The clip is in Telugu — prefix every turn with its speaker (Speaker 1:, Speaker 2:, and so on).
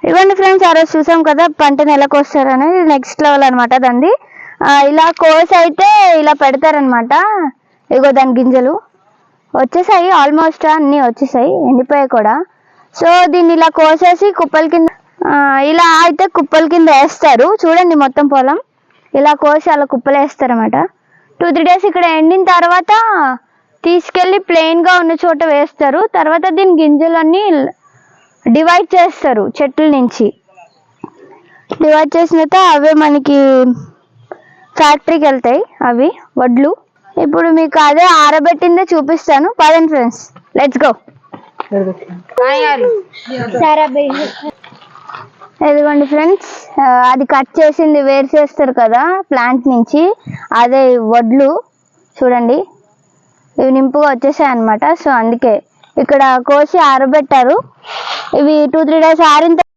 Speaker 1: ఇవ్వండి ఫ్రెండ్స్, ఆ రోజు చూసాం కదా పంటను ఎలా కోస్తారనేది నెక్స్ట్ లెవెల్ అనమాట దాన్ని. ఇలా కోసి అయితే ఇలా పెడతారనమాట. ఇగో దాని గింజలు వచ్చేసాయి, ఆల్మోస్ట్ అన్నీ వచ్చేసాయి, ఎండిపోయాయి కూడా. సో దీన్ని ఇలా కోసేసి కుప్పల కింద ఇలా అయితే కుప్పల కింద వేస్తారు. చూడండి మొత్తం పొలం ఇలా కోసి అలా కుప్పలు వేస్తారన్నమాట. 2-3 డేస్ ఇక్కడ ఎండిన తర్వాత తీసుకెళ్ళి ప్లెయిన్గా ఉన్న చోట వేస్తారు. తర్వాత దీని గింజలన్నీ డివైడ్ చేస్తారు. చెట్ల నుంచి డివైడ్ చేసిన తర్వాత అవే మనకి ఫ్యాక్టరీకి వెళ్తాయి, అవి వడ్లు. ఇప్పుడు మీకు అదే ఆరబెట్టిందే చూపిస్తాను, పదండి ఫ్రెండ్స్, లెట్స్ గో. ఇదిగోండి ఫ్రెండ్స్, అది కట్ చేసింది వేరు చేస్తారు కదా ప్లాంట్ నుంచి, అదే వడ్లు. చూడండి ఇవి నింపుగా వచ్చేసాయి అన్నమాట. సో అందుకే ఇక్కడ కోసి ఆరబెట్టారు. ఇవి 2-3 డేస్ ఆరిన